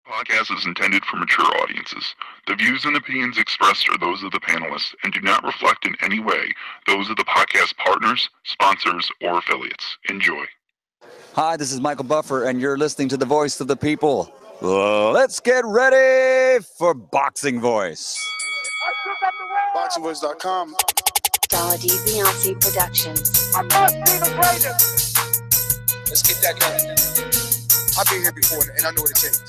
Podcast is intended for mature audiences. The views and opinions expressed are those of the panelists and do not reflect in any way those of the podcast partners, sponsors, or affiliates. Enjoy. Hi, this is Michael Buffer, and you're listening to the voice of the people. Let's get ready for Boxing Voice. Boxingvoice.com. WBC Productions. I must be the greatest. Let's get that done. I've been here before, and I know what it takes.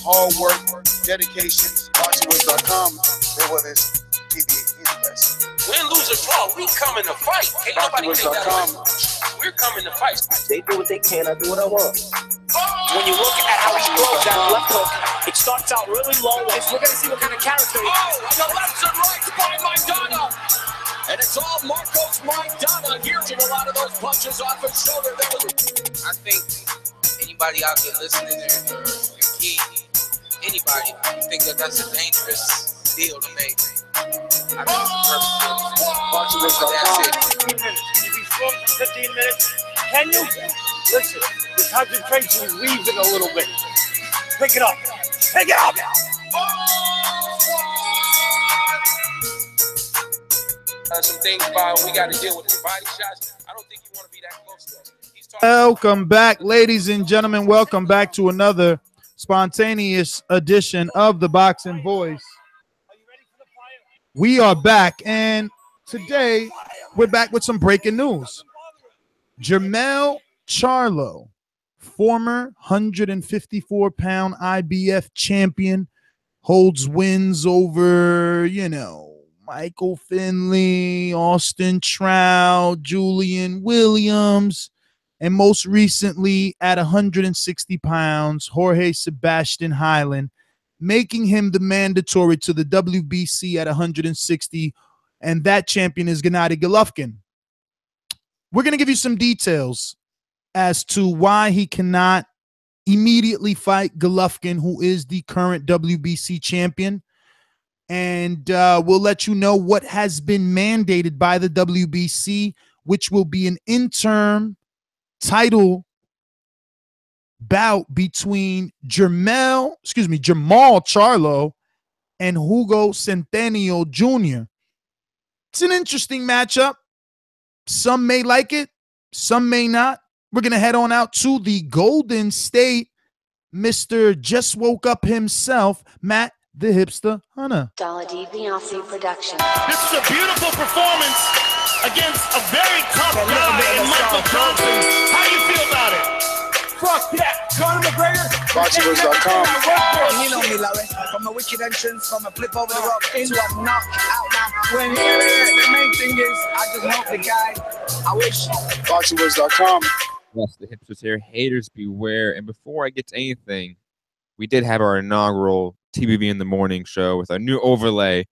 Hard work, dedication. Boxingvoice.com. Mayweather's TV. He's the best. Win, lose, or draw, we coming to fight. Can't nobody take that away. We're coming to fight. They do what they can, I do what I want. When you look at how he throws that left hook, it starts out really low. We're going to see what kind of character he is. Oh, and the lefts and rights by Maidana. And it's all Marcos Maidana here. A lot of those punches off his shoulder. I think anybody out there listening, or your kid, anybody, think that that's a dangerous deal to make. I think it's perfect. Can you be strong for 15 minutes? Can you? Listen, the concentration is leaving a little bit. Pick it up. Pick it up. Some things about we got to deal with the body shots. I don't think you want to be that close to us. Welcome back, ladies and gentlemen. Welcome back to another spontaneous edition of the Boxing Voice. We are back, and today we're back with some breaking news. Jermall Charlo, former 154-pound IBF champion, holds wins over, Michael Finley, Austin Trout, Julian Williams, and most recently at 160 pounds, Jorge Sebastian Highland, making him the mandatory to the WBC at 160, and that champion is Gennady Golovkin. We're going to give you some details as to why he cannot immediately fight Golovkin, who is the current WBC champion. And we'll let you know what has been mandated by the WBC, which will be an interim title bout between Jermall Charlo and Hugo Centano Jr. It's an interesting matchup. Some may like it, some may not. We're going to head on out to the Golden State. Mr. Just Woke Up himself, Matt the Hipster Hunter. WBC Production. This is a beautiful performance against a very tough guy in Michael Johnson. How do you feel about it? Fuck yeah. Conor McGregor. Boxingvoice.com. You know me, Larry. From a wicked entrance, from a flip over the rock into a knockout. Now, when here the main thing is, I just hope the guy. I wish. Boxingvoice.com. Yes, the Hipsters here. Haters beware. And before I get to anything, we did have our inaugural TBV in the morning show with our new overlay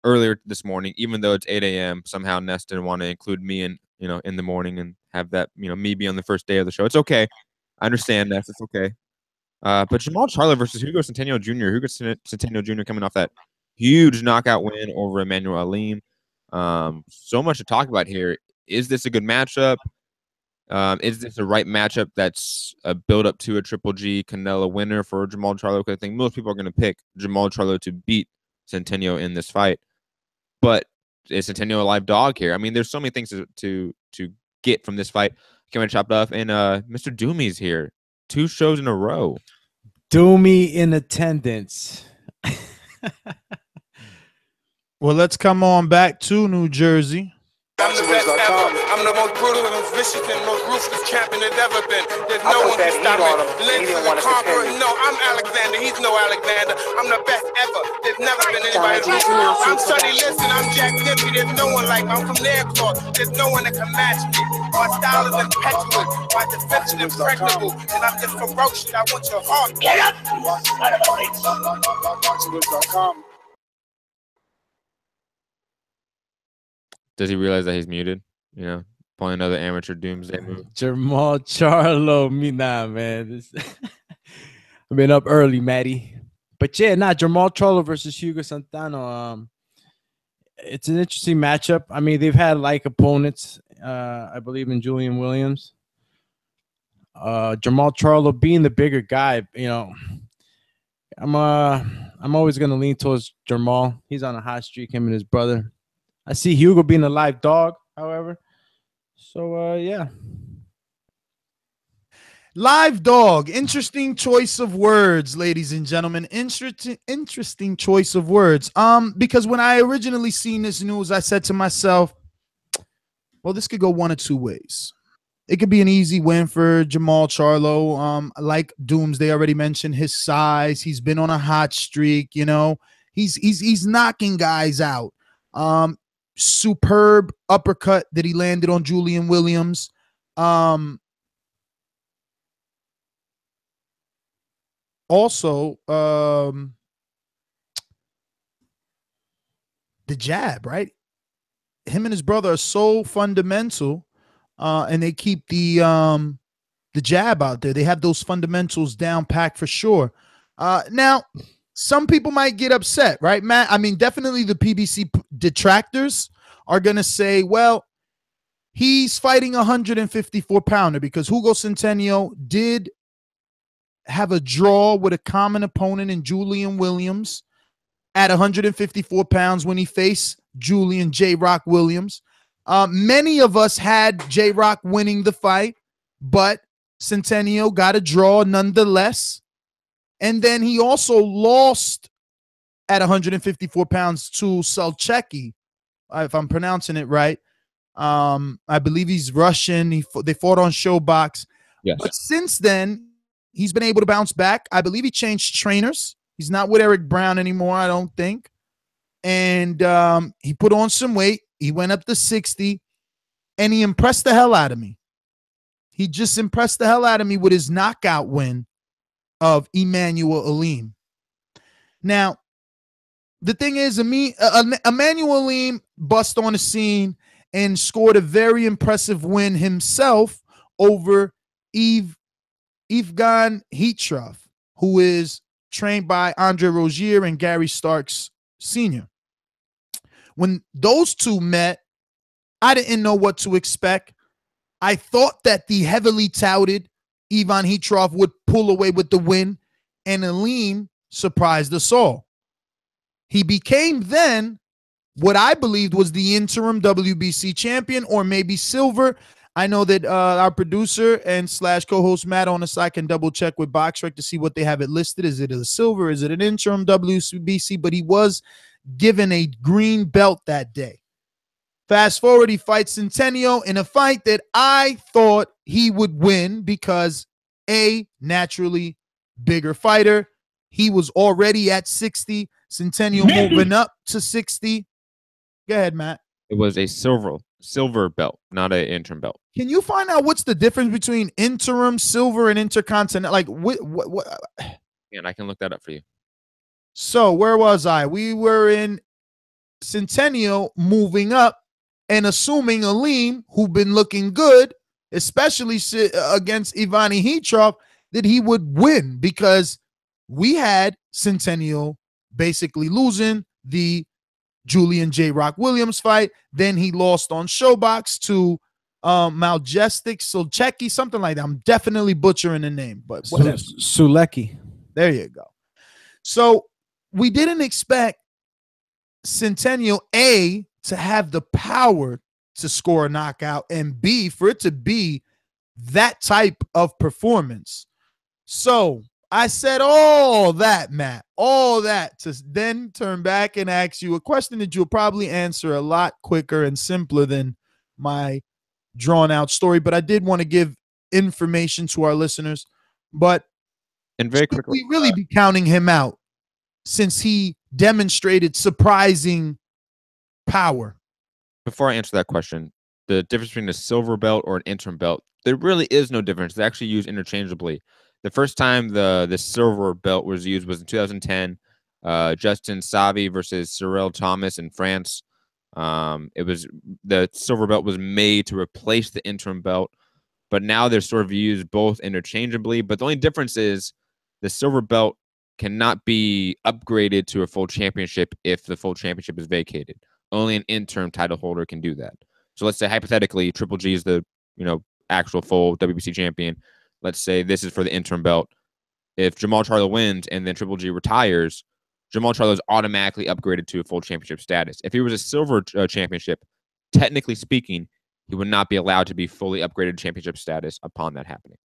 earlier this morning. Even though it's 8 a.m., somehow Nestor didn't want to include me in the morning and have that, me be on the first day of the show. It's okay. I understand that. It's okay. But Jermall Charlo versus Hugo Centano Jr. Hugo Centano Jr. coming off that huge knockout win over Emmanuel Alim. So much to talk about here. Is this a good matchup? Is this the right matchup that's a build-up to a Triple G Canelo winner for Jermall Charlo? Because I think most people are going to pick Jermall Charlo to beat Centennial in this fight. But is Centennial a live dog here? I mean, there's so many things to get from this fight. Can we chop it off? And Mr. Doomy's here. 2 shows in a row. Doomy in attendance. Well, let's come on back to New Jersey. I'm the best ever. I'm the most brutal and most vicious and most ruthless champion there's ever been. There's no one can stop me. Lynch is a conqueror. No, I'm Alexander. He's no Alexander. I'm the best ever. There's never been anybody like me. I'm Sonny Liston. I'm Jack Dippy. There's no one like me. I'm from Nairclaw. There's no one that can match me. My style is impetuous. My defense is impregnable. And I'm just ferocious. I want your heart. Get up! Boxingvoice.com. Does he realize that he's muted? Pulling another amateur Doomsday move. Jermall Charlo, man. I've been up early, Matty. But yeah, Jermall Charlo versus Hugo Centeno. It's an interesting matchup. I mean, they've had like opponents, I believe, in Julian Williams. Jermall Charlo being the bigger guy, I'm always gonna lean towards Jermall. He's on a hot streak, him and his brother. I see Hugo being a live dog, however. So yeah. Live dog. Interesting choice of words, ladies and gentlemen. Interesting choice of words. Because when I originally seen this news, I said to myself, well, this could go one of two ways. It could be an easy win for Jermall Charlo. Like Doomsday already mentioned, his size. He's been on a hot streak. You know, he's knocking guys out. Superb uppercut that he landed on Julian Williams. Also, the jab, right? Him and his brother are so fundamental, and they keep the jab out there. They have those fundamentals down packed for sure. Now, some people might get upset, right, Matt? I mean, definitely the PBC detractors are going to say, well, he's fighting a 154-pounder because Hugo Centennial did have a draw with a common opponent in Julian Williams at 154 pounds when he faced Julian J-Rock Williams. Many of us had J-Rock winning the fight, but Centennial got a draw nonetheless. And then he also lost at 154 pounds to Sulaiman, if I'm pronouncing it right. I believe he's Russian. They fought on Showbox. Yes. But since then, he's been able to bounce back. I believe he changed trainers. He's not with Eric Brown anymore, I don't think. And he put on some weight. He went up to 60, and he impressed the hell out of me. He just impressed the hell out of me with his knockout win of Emmanuel Alim. Now, the thing is, Emmanuel Alim bust on the scene and scored a very impressive win himself over Yevgen Heatroff, who is trained by Andre Rozier and Gary Starks Sr. When those two met, I didn't know what to expect. I thought that the heavily touted Yevgen Heatroff would pull away with the win, and Alim surprised us all. He became then what I believed was the interim WBC champion, or maybe silver. I know that our producer and / co-host Matt on the side can double check with BoxRec to see what they have it listed. Is it a silver? Is it an interim WBC? But he was given a green belt that day. Fast forward, he fights Centennial in a fight that I thought he would win because naturally bigger fighter. He was already at 60. Centennial moving up to 60. Go ahead, Matt. It was a silver belt, not an interim belt. Can you find out what's the difference between interim, silver, and intercontinental? Like what? And I can look that up for you. So where was I? We were in Centennial moving up and assuming Alim, who'd been looking good, especially against Yevgen Heatroff, that he would win because we had Centennial basically losing the Julian J-Rock Williams fight. Then he lost on Showbox to Maljestic Sulaiman, something like that. I'm definitely butchering the name, but whatever. Sulaiman. There you go. So we didn't expect Centennial, A, to have the power to score a knockout, and B, for it to be that type of performance. So I said all that, Matt, all that to then turn back and ask you a question that you'll probably answer a lot quicker and simpler than my drawn out story. But I did want to give information to our listeners. But and very quickly, we really be counting him out since he demonstrated surprising power. Before I answer that question, the difference between a silver belt or an interim belt, there really is no difference. They actually use interchangeably. The first time the silver belt was used was in 2010, Justin Savy versus Cyril Thomas in France. It was the silver belt was made to replace the interim belt, but now they're sort of used both interchangeably. But the only difference is the silver belt cannot be upgraded to a full championship if the full championship is vacated. Only an interim title holder can do that. So let's say hypothetically, Triple G is the actual full WBC champion. Let's say this is for the interim belt. if Jermall Charlo wins and then Triple G retires, Jermall Charlo is automatically upgraded to a full championship status. If he was a silver championship, technically speaking, he would not be allowed to be fully upgraded to championship status upon that happening.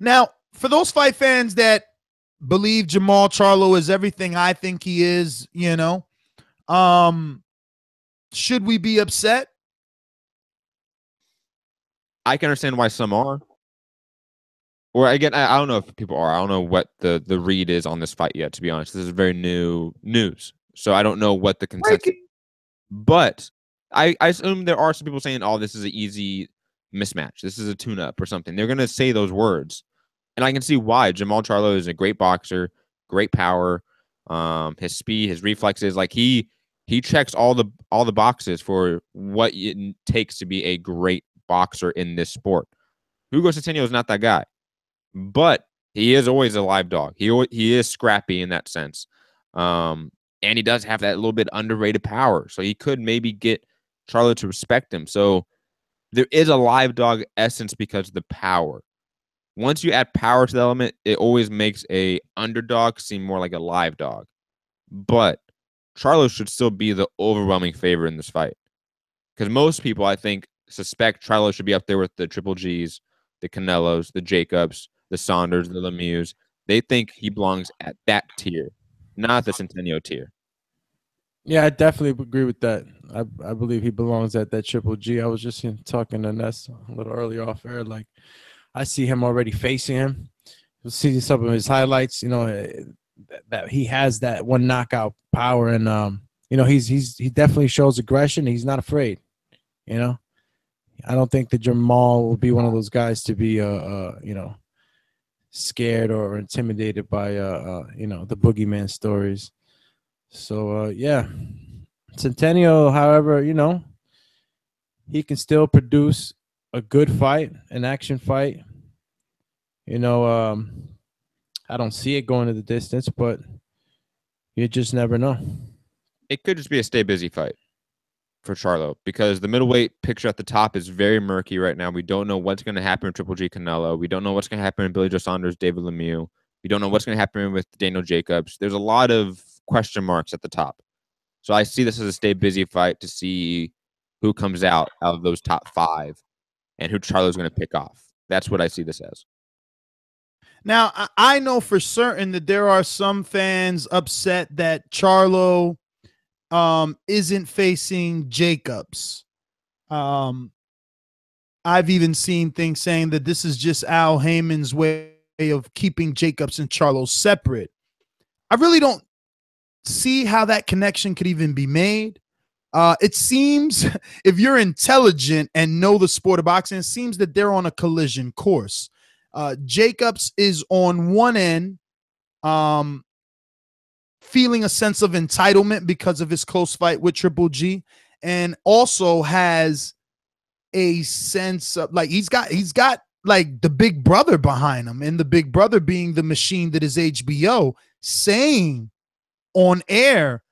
Now, for those fight fans that believe Jermall Charlo is everything I think he is, should we be upset? I can understand why some are. Or again, I don't know if people are. I don't know what the read is on this fight yet, to be honest. This is very new news. So I don't know what the consensus is. But I assume there are some people saying, oh, this is an easy mismatch. This is a tune-up or something. They're going to say those words. And I can see why. Jermall Charlo is a great boxer, great power, his speed, his reflexes. Like he checks all the boxes for what it takes to be a great boxer in this sport. Hugo Centennial is not that guy. But he is always a live dog. He is scrappy in that sense. And he does have that little bit underrated power. So he could maybe get Charlo to respect him. So there is a live dog essence because of the power. Once you add power to the element, it always makes a underdog seem more like a live dog. But Charlo should still be the overwhelming favorite in this fight. Because most people, I think, suspect Charlo should be up there with the Triple Gs, the Canelos, the Jacobs, the Saunders, the Lemieux. They think he belongs at that tier, not the Centennial tier. Yeah, I definitely agree with that. I believe he belongs at that Triple G. I was just talking to Nestor a little earlier off air. Like, I see him already facing him. You'll see some of his highlights, that he has that one knockout power. And, he definitely shows aggression. He's not afraid, I don't think that Jermall will be one of those guys to be, scared or intimidated by the boogeyman stories. So yeah, Centennial, however, he can still produce a good fight, an action fight. I don't see it going to the distance, but you just never know. It could just be a stay busy fight for Charlo because the middleweight picture at the top is very murky right now. We don't know what's going to happen with Triple G Canelo. We don't know what's going to happen with Billy Joe Saunders, David Lemieux. We don't know what's going to happen with Daniel Jacobs. There's a lot of question marks at the top. So I see this as a stay busy fight to see who comes out of those top five and who Charlo's going to pick off. That's what I see this as. Now, I know for certain that there are some fans upset that Charlo isn't facing Jacobs. I've even seen things saying that this is just Al Heyman's way of keeping Jacobs and Charlo separate. I really don't see how that connection could even be made. It seems, if you're intelligent and know the sport of boxing, it seems that they're on a collision course. Jacobs is on one end, feeling a sense of entitlement because of his close fight with Triple G, and also has a sense of like he's got like the big brother behind him, and the big brother being the machine that is HBO, saying on air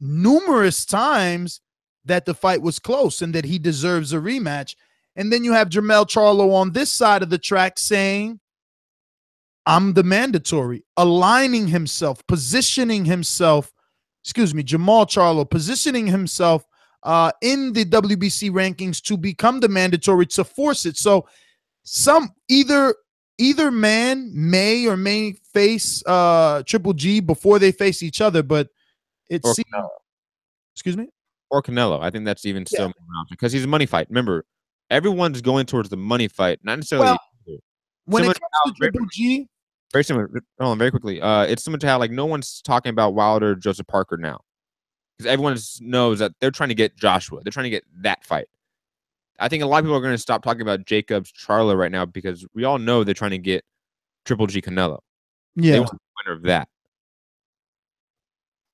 numerous times that the fight was close and that he deserves a rematch. And then you have Jermall Charlo on this side of the track saying, I'm the mandatory, aligning himself, positioning himself, Jermall Charlo positioning himself in the WBC rankings to become the mandatory, to force it. So either man may or may face Triple G before they face each other, but it's or Canelo. I think that's even still more option because he's a money fight. Remember, everyone's going towards the money fight, not necessarily. When it comes to Triple G, very similar. Hold on, very quickly. It's similar to how like no one's talking about Wilder, Joseph Parker now, because everyone knows that they're trying to get Joshua. They're trying to get that fight. I think a lot of people are going to stop talking about Jacobs, Charlo right now because we all know they're trying to get Triple G Canelo. Yeah, they want the winner of that.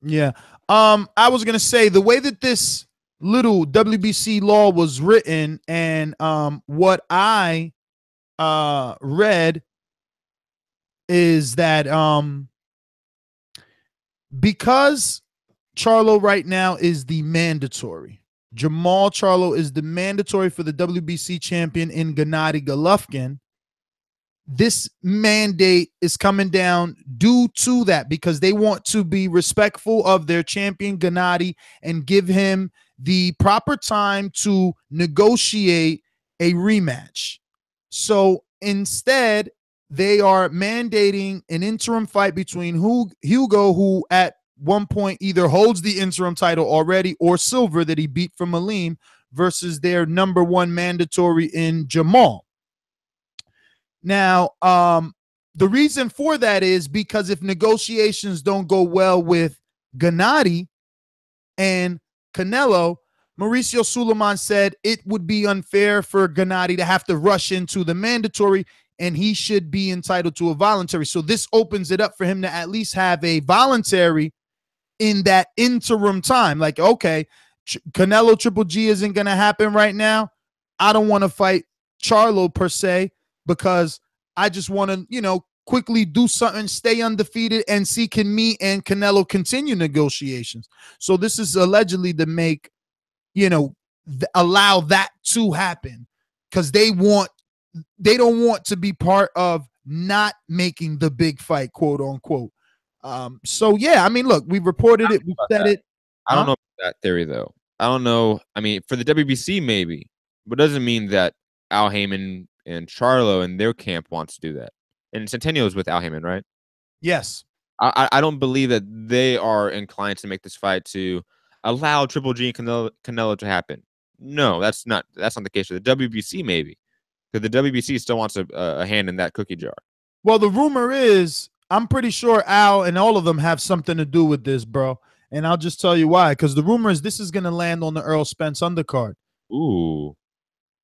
Yeah. I was gonna say the way that this little WBC law was written, and what I read is that because Charlo right now is the mandatory, Jermall Charlo is the mandatory for the WBC champion in Gennady Golovkin, this mandate is coming down due to that, because they want to be respectful of their champion Gennady and give him the proper time to negotiate a rematch. So instead, they are mandating an interim fight between Hugo, who at one point either holds the interim title already, or Silver, that he beat from Aleem, versus their number one mandatory in Jermall. Now, the reason for that is because if negotiations don't go well with Gennady and Canelo, Mauricio Sulaiman said it would be unfair for Gennady to have to rush into the mandatory, and he should be entitled to a voluntary. So this opens it up for him to at least have a voluntary in that interim time. Like, okay, Canelo Triple G isn't going to happen right now. I don't want to fight Charlo per se, because I just want to, quickly do something, stay undefeated, and see can me and Canelo continue negotiations. So this is allegedly to make, allow that to happen, because they don't want to be part of not making the big fight, quote unquote. So yeah, I mean, look, we reported it, we said it. I don't know about that theory though. I don't know. I mean, for the WBC maybe, but it doesn't mean that Al Heyman and Charlo and their camp wants to do that. And Centennial is with Al Heyman, right? Yes. I don't believe that they are inclined to make this fight to allow Triple G and Canelo to happen. No, that's not the case for the WBC maybe, because the WBC still wants a hand in that cookie jar. Well, the rumor is, I'm pretty sure Al and all of them have something to do with this, bro. And I'll just tell you why. Because the rumor is this is going to land on the Earl Spence undercard. Ooh.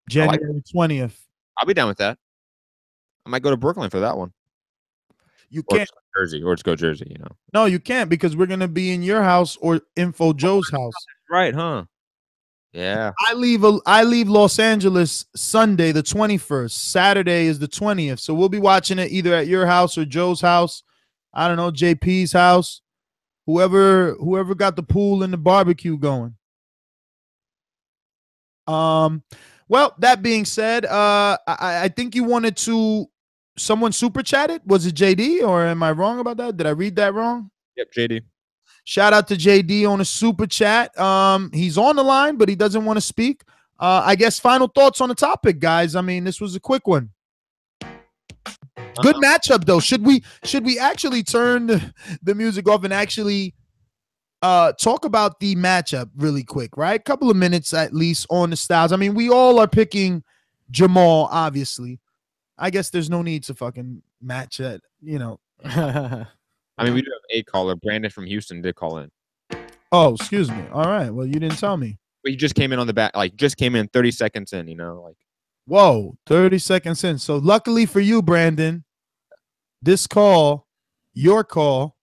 January 20th. I'll be down with that. I might go to Brooklyn for that one. You or can't. Jersey, or just go Jersey, No, you can't, because we're going to be in your house or Info Joe's house. Right, huh? Yeah. I leave Los Angeles Sunday the 21st. Saturday is the 20th. So we'll be watching it either at your house or Joe's house. I don't know, JP's house. Whoever got the pool and the barbecue going. Well, that being said, I think you wanted to someone super chatted. Was it JD, or am I wrong about that? Did I read that wrong? Yep, JD. Shout out to JD on a super chat. He's on the line, but he doesn't want to speak. I guess final thoughts on the topic, guys. I mean, this was a quick one. Good matchup, though. Should we actually turn the music off and actually talk about the matchup really quick, right? Couple of minutes at least on the styles. I mean, we all are picking Jermall, obviously. I guess there's no need to fucking match it, I mean, we do have a caller. Brandon from Houston did call in. Oh, excuse me. All right. Well, you didn't tell me. But he just came in on the back, just came in 30 seconds in, Whoa, 30 seconds in. So luckily for you, Brandon, this call, your call.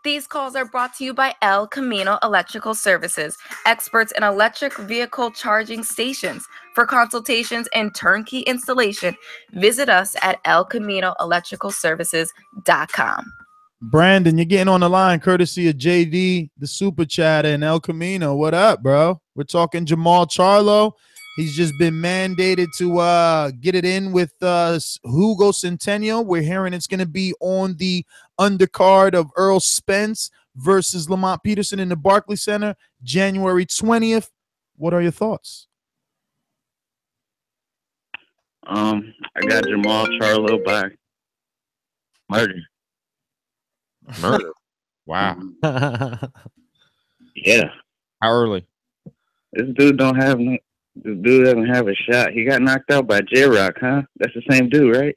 These calls are brought to you by El Camino Electrical Services, experts in electric vehicle charging stations. For consultations and turnkey installation, visit us at elcaminoelectricalservices.com. Brandon, you're getting on the line courtesy of JD, the super chatter, and El Camino. What up, bro? We're talking Jermall Charlo. He's just been mandated to get it in with Hugo Centennial. We're hearing it's going to be on the undercard of Earl Spence versus Lamont Peterson in the Barclays Center, January 20th. What are your thoughts? I got Jermall Charlo by murder. Murder. Wow. Yeah. How early? This dude doesn't have a shot. He got knocked out by J-Rock, huh? That's the same dude, right?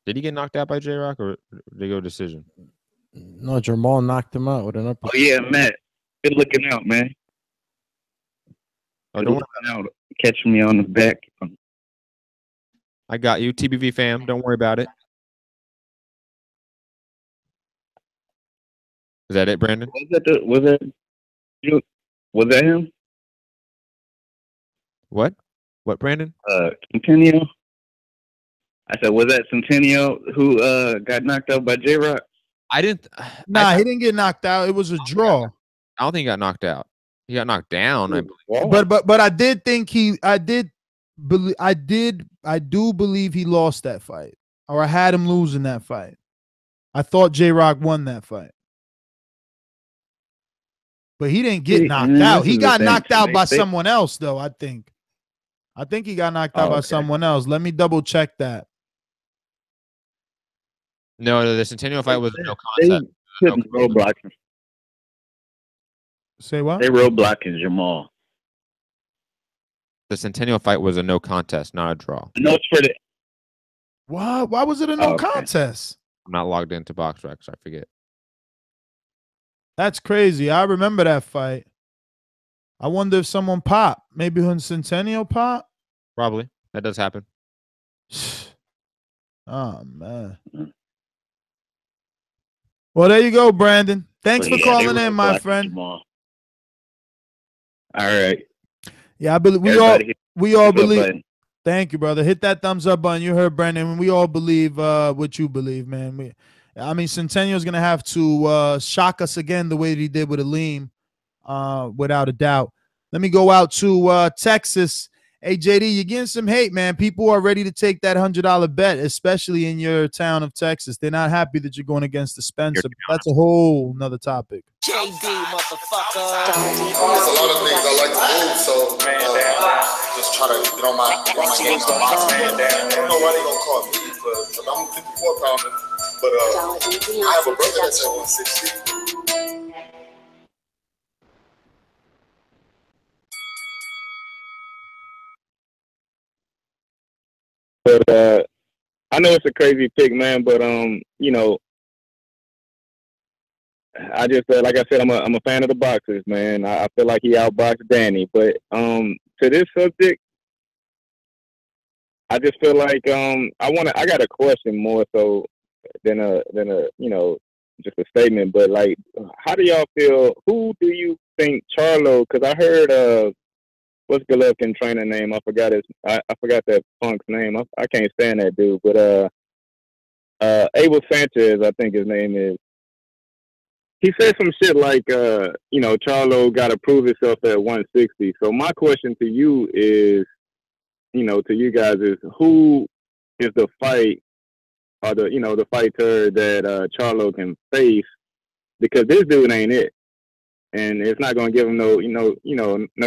Did he get knocked out by J-Rock, or did they go decision? No, Jermall knocked him out with an uppercut. Oh, yeah, Matt. Good looking out, man. Oh, Good looking out. Catching me on the back. I got you, TBV fam. Don't worry about it. Is that it, Brandon? Was that him? What? What, Brandon? Centennial. I said, was that Centennial who got knocked out by J-Rock? I didn't. Nah, he didn't get knocked out. It was a draw. I don't think he got knocked out. He got knocked down, I believe. But I did think I do believe he lost that fight, or I had him losing that fight. I thought J-Rock won that fight. But he didn't get knocked out. He got knocked out by someone else, though, I think. I think he got knocked out by someone else. Let me double check that. No, the Centennial fight was no contest. They couldn't roadblock him. Say what? They roadblocking Jermall. The Centennial fight was a no contest, not a draw. No, it's for the. Why was it a no contest? I'm not logged into BoxRec, so I forget. That's crazy. I remember that fight. I wonder if someone popped. Maybe when Centennial popped? Probably. That does happen. Oh, man. Well, there you go, Brandon. Thanks for calling in, my friend. All right. Yeah, I believe we all believe. Thank you, brother. Hit that thumbs up button. You heard Brandon. We all believe what you believe, man. Centennial's gonna have to shock us again the way that he did with Aleem, without a doubt. Let me go out to Texas. Hey, JD, you're getting some hate, man. People are ready to take that $100 bet, especially in your town of Texas. They're not happy that you're going against the Spencer. But that's a whole nother topic. JD, motherfucker. There's a lot of things I like to move, so just try to get on my games on my man down. I don't know why they gonna call me, but I'm a 54 pounder. But I have a brother that's at 160. But I know it's a crazy pick, man. But you know, I just like I said, I'm a fan of the boxers, man. I feel like he outboxed Danny. But to this subject, I just feel like I got a question more so than a just a statement. But like, how do y'all feel? Who do you think Charlo? Because I heard what's Golovkin trainer name? I forgot that punk's name. I can't stand that dude. But Abel Sanchez, I think his name is. He said some shit like Charlo got to prove himself at 160. So my question to you is, to you guys is, who is the fight or the fighter that Charlo can face? Because this dude ain't it. And it's not going to give him no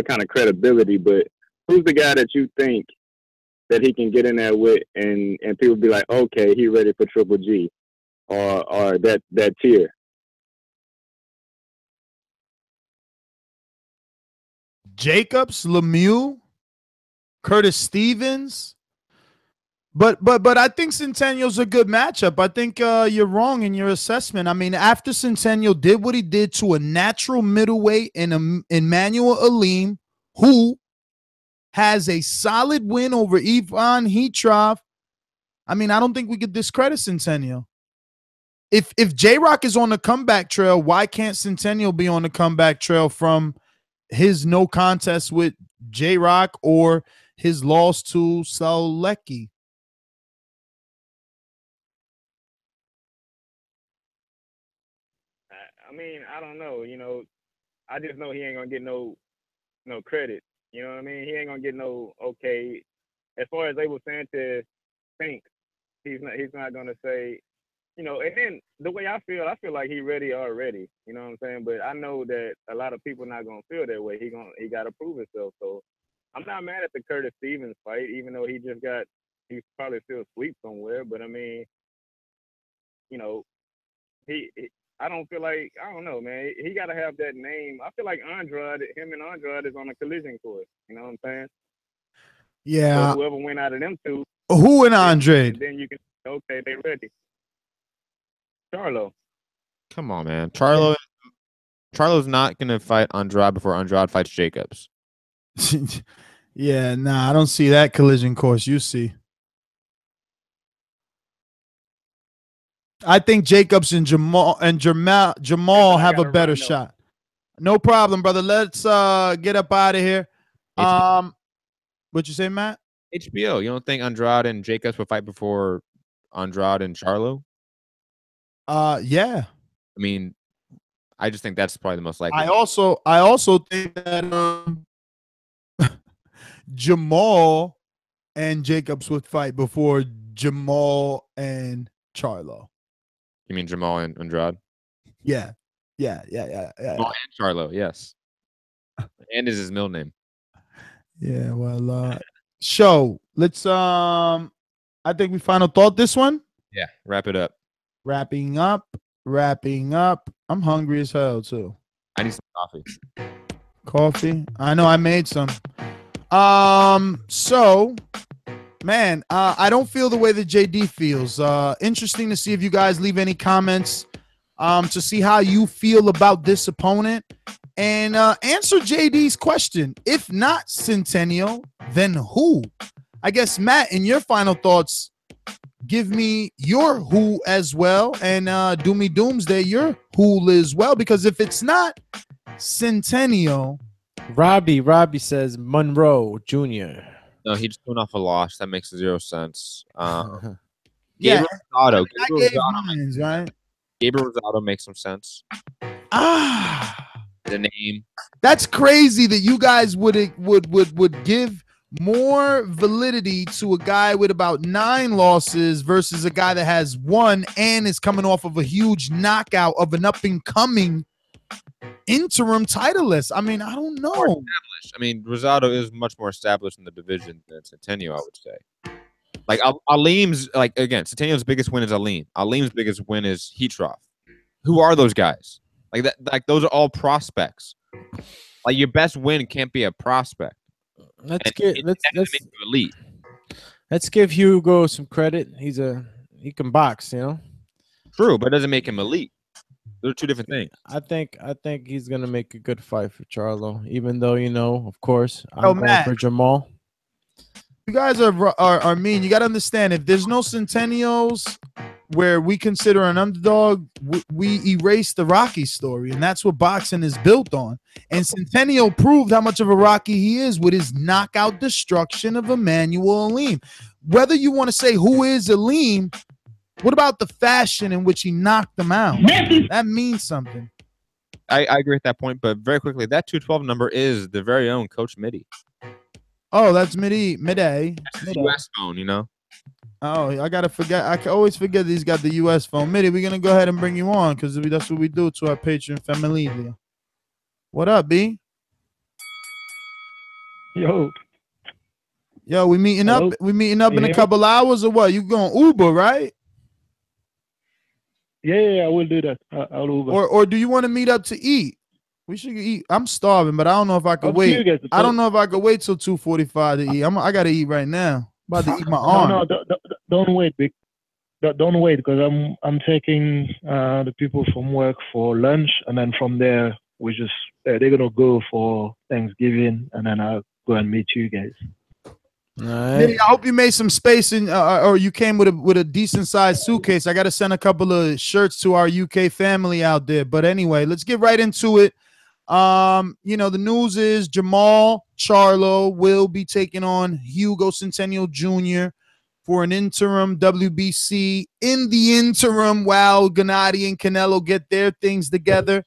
kind of credibility. But who's the guy that you think that he can get in there with, and people be like, okay, he ready for Triple G, or that tier? Jacobs, Lemieux, Curtis Stevens. But I think Centennial's a good matchup. I think you're wrong in your assessment. I mean, after Centennial did what he did to a natural middleweight in Emmanuel Aleem, who has a solid win over Ivan Heatrov, I mean, I don't think we could discredit Centennial. If J-Rock is on the comeback trail, why can't Centennial be on the comeback trail from his no contest with J-Rock or his loss to Saulecki? I mean, I don't know. I just know he ain't gonna get no credit. You know what I mean? He ain't gonna get no okay. As far as Abel Sanchez thinks, he's not gonna say, And then the way I feel like he ready already. You know what I'm saying? But I know that a lot of people not gonna feel that way. He got to prove himself. So I'm not mad at the Curtis Stevens fight, even though he's probably still asleep somewhere. But I mean, I don't feel like, I don't know, man. He got to have that name. I feel like him and Andrade is on a collision course. You know what I'm saying? Yeah. So whoever went out of them two. Who and Andrade? Then you can say, okay, they ready. Charlo. Come on, man. Charlo's not going to fight Andrade before Andrade fights Jacobs. Yeah, nah, I don't see that collision course you see. I think Jacobs and Jermall have a better shot. No problem, brother. Let's get up out of here. What you say, Matt? HBO. You don't think Andrade and Jacobs will fight before Andrade and Charlo? Yeah. I mean, I just think that's probably the most likely. I also think that Jermall and Jacobs would fight before Jermall and Charlo. You mean Jermall and Andrade? Yeah. Jermall and Charlo, yes. And is his middle name. Yeah, well, let's I think we final thought this one. Yeah, wrap it up. Wrapping up. I'm hungry as hell too. I need some coffee. Coffee? I know I made some. So man, I don't feel the way that JD feels. Interesting to see if you guys leave any comments to see how you feel about this opponent. And answer JD's question. If not Centennial, then who? I guess, Matt, in your final thoughts, give me your who as well. And do me Doomsday, your who as well. Because if it's not Centennial. Robbie says Monroe Jr. No, he just went off a loss. That makes 0 sense. Yeah, Gabriel Gabriel Rosado makes some sense. The name. That's crazy that you guys would give more validity to a guy with about 9 losses versus a guy that has 1 and is coming off of a huge knockout of an up-and-coming interim titleist. I mean, I don't know. I mean, Rosado is much more established in the division than Centennial, I would say. Like, Aleem's, like, again, Centennial's biggest win is Aleem. Aleem's biggest win is Heatroff. Who are those guys? Like, that, like those are all prospects. Like, your best win can't be a prospect. Let's give Hugo some credit. He can box, you know. True, but it doesn't make him elite. They're 2 different things. I think he's gonna make a good fight for Charlo, even though, you know, of course, I'm going Matt, for Jermall. You guys are mean. You got to understand, if there's no Centennials where we consider an underdog, we erase the Rocky story, and that's what boxing is built on. And Centennial proved how much of a Rocky he is with his knockout destruction of Emmanuel Aleem. Whether you want to say who is Aleem, what about the fashion in which he knocked them out? That means something. I agree with that point, but very quickly, that 212 number is the very own Coach Mitty. Oh, that's midday. US phone, you know. Oh, I gotta forget. I can always forget that he's got the US phone. Mitty, we're gonna go ahead and bring you on because that's what we do to our Patreon family. What up, B? Yo, we meeting up. We meeting up in a couple hours or what? You going Uber, right? Yeah, I will do that. I'll Uber. Or do you want to meet up to eat? We should eat. I'm starving, but I don't know if I could wait. I don't know if I could wait till 2:45 to eat. I gotta eat right now. I'm about to eat my arm. No, don't wait. Don't wait because I'm taking the people from work for lunch, and then from there they're gonna go for Thanksgiving, and then I'll go and meet you guys. I hope you made some space or you came with a decent sized suitcase. I got to send a couple of shirts to our UK family out there. But anyway, let's get right into it. The news is Jermall Charlo will be taking on Hugo Centano Jr. for an interim WBC. In the interim, while Gennady and Canelo get their things together.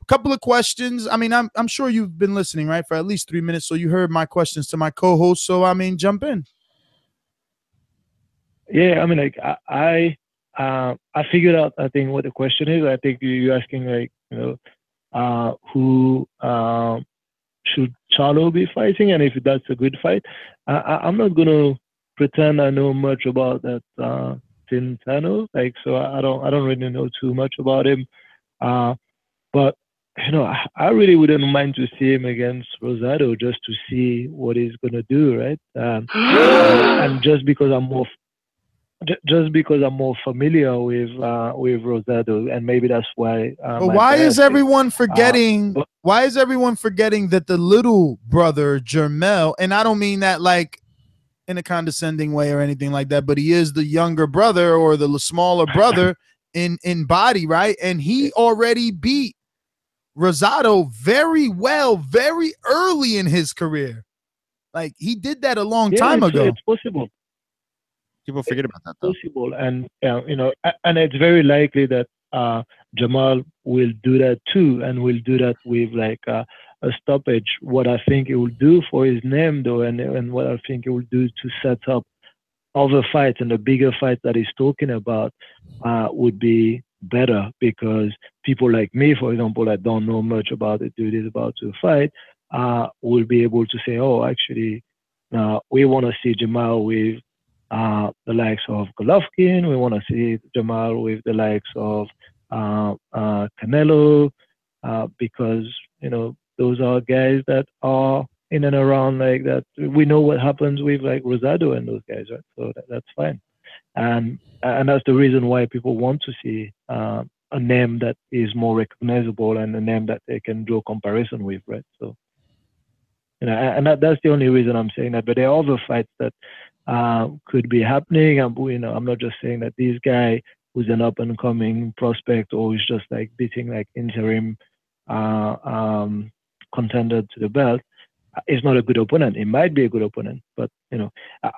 A couple of questions. I mean, I'm sure you've been listening, right, for at least 3 minutes, so you heard my questions to my co-host. So I mean, jump in. Yeah, I mean, like I figured out, I think, what the question is. I think you're asking, like, who should Charlo be fighting, and if that's a good fight. I'm not gonna pretend I know much about that Centeno, like, so I don't really know too much about him, but I really wouldn't mind to see him against Rosado just to see what he's gonna do, right? And just because I'm more familiar with Rosado, and maybe that's why. But why is everyone forgetting? Why is everyone forgetting that the little brother Jermall, and I don't mean that like in a condescending way or anything like that, but he is the younger brother or the smaller brother in body, right? And he already beat Rosado very well, very early in his career. Like, he did that a long time ago. It's possible. People forget about that, though. Possible, and and it's very likely that Jermall will do that too, and will do that with like a stoppage. What I think it will do for his name, though, and what I think it will do to set up other fights and the bigger fights that he's talking about would be better, because people like me, for example, that don't know much about the dude is about to fight, will be able to say, oh, actually, we want to see Jermall with the likes of Golovkin. We want to see Jermall with the likes of Canelo, because, those are guys that are in and around like that. We know what happens with like Rosado and those guys, right? So that's fine. And that's the reason why people want to see a name that is more recognizable and a name that they can draw comparison with, right? So, and that's the only reason I'm saying that. But there are other fights that could be happening. I'm not just saying that this guy who's an up and coming prospect or is just like beating like interim contender to the belt is not a good opponent. It might be a good opponent, but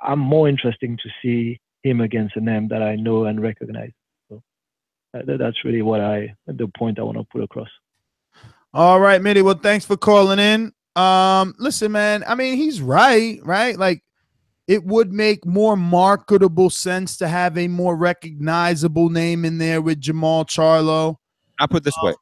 I'm more interesting to see him against a name that I know and recognize. So that's really the point I want to put across. All right, Mitty. Well, thanks for calling in. Listen, man, I mean, he's right? Like, it would make more marketable sense to have a more recognizable name in there with Jermall Charlo. I'll put it this way.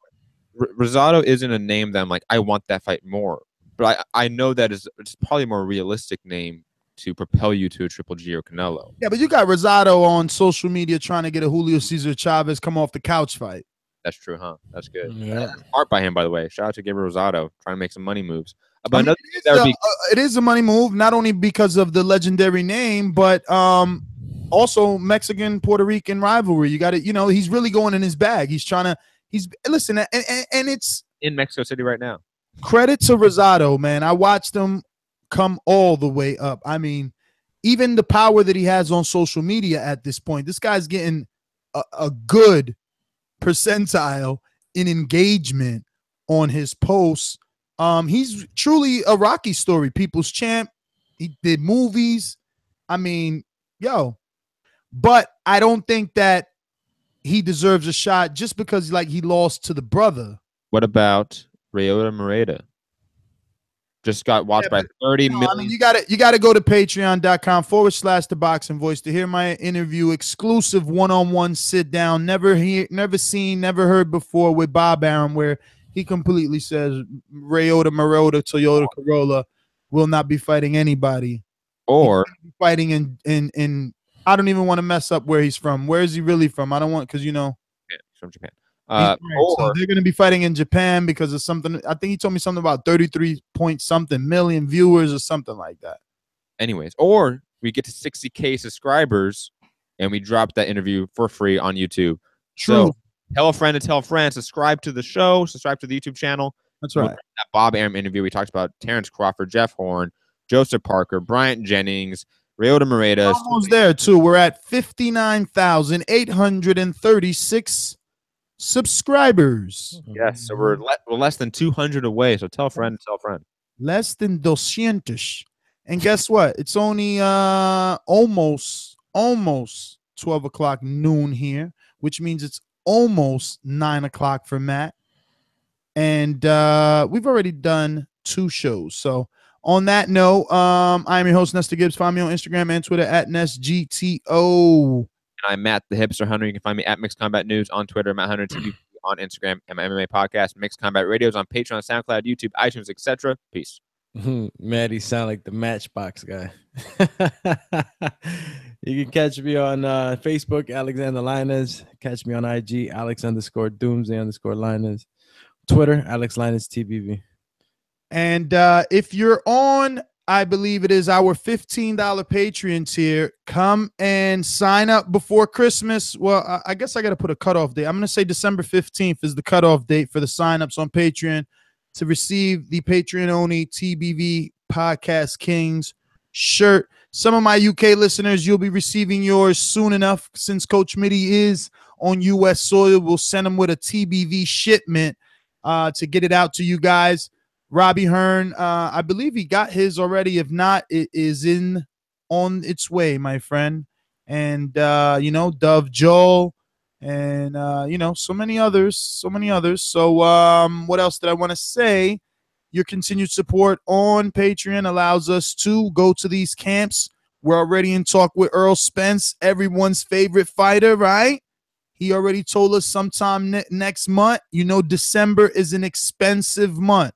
Rosado isn't a name that I'm like, I want that fight more. But I know that it's probably a more realistic name to propel you to a Triple G or Canelo. Yeah, but you got Rosado on social media trying to get a Julio Cesar Chavez come off the couch fight. That's true, huh? That's good. Yeah. That's smart by him, by the way. Shout out to Gabriel Rosado trying to make some money moves. But it is a money move, not only because of the legendary name, but also Mexican Puerto Rican rivalry. You got it. He's really going in his bag. Listen, and it's in Mexico City right now. Credit to Rosado, man. I watched him come all the way up. I mean, even the power that he has on social media at this point, this guy's getting a good percentile in engagement on his posts. He's truly a Rocky story, people's champ. He did movies. I mean, but I don't think that he deserves a shot just because he lost to the brother. What about Ryota Moreta? Just got watched by 30 million. I mean, you got to go to patreon.com/ThaBoxingVoice to hear my interview, exclusive one-on-one sit down, never seen, never heard before with Bob Arum, where he completely says Ryota Moreta, Toyota Corolla will not be fighting anybody. Or fighting in I don't even want to mess up where he's from. Where is he really from? I don't want, because he's from Japan. So they're going to be fighting in Japan because of something. I think he told me something about 33-point-something million viewers or something like that. Anyways, or we get to 60K subscribers and we drop that interview for free on YouTube. True. So tell a friend to tell a friend. Subscribe to the show. Subscribe to the YouTube channel. That's right. That Bob Arum interview, we talked about Terrence Crawford, Jeff Horn, Joseph Parker, Bryant Jennings, Ryota Moreta. Almost there, too. We're at 59,836 subscribers. Yes, so we're less than 200 away. So tell a friend, tell a friend. Less than 200. And guess what? It's only almost 12 o'clock noon here, which means it's almost 9 o'clock for Matt. And we've already done 2 shows. So on that note, I'm your host, Nestor Gibbs. Find me on Instagram and Twitter at NestGTO. And I'm Matt the Hipster Hunter. You can find me at Mixed Combat News on Twitter, Matt Hunter TV on Instagram, and my MMA podcast, Mixed Combat Radios on Patreon, SoundCloud, YouTube, iTunes, etc. Peace. Maddie sound like the Matchbox guy. You can catch me on Facebook, Alexander Lainez. Catch me on IG, Alex_Doomsday_Lainez. Twitter, Alex Lainez TBV. And if you're on, I believe it is our $15 Patreon tier, come and sign up before Christmas. Well, I guess I got to put a cutoff date. I'm going to say December 15th is the cutoff date for the signups on Patreon to receive the Patreon-only TBV Podcast Kings shirt. Some of my UK listeners, you'll be receiving yours soon enough. Since Coach Mitty is on U.S. soil, we'll send them with a TBV shipment to get it out to you guys. Robbie Hearn, I believe he got his already. If not, it is on its way, my friend. And, Dove Joel and, so many others. So what else did I want to say? Your continued support on Patreon allows us to go to these camps. We're already in talk with Earl Spence, everyone's favorite fighter, right? He already told us sometime next month. You know, December is an expensive month,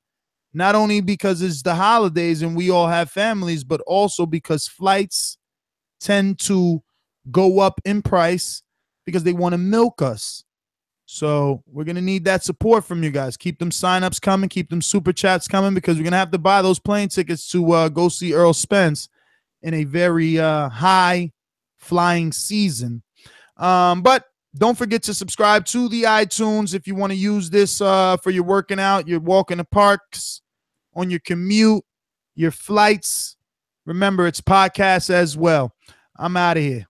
not only because it's the holidays and we all have families, but also because flights tend to go up in price because they want to milk us. So we're going to need that support from you guys. Keep them signups coming. Keep them super chats coming, because we're going to have to buy those plane tickets to go see Earl Spence in a very high flying season. But don't forget to subscribe to the iTunes if you want to use this for your working out, your walk in the parks, on your commute, your flights. Remember, it's podcasts as well. I'm out of here.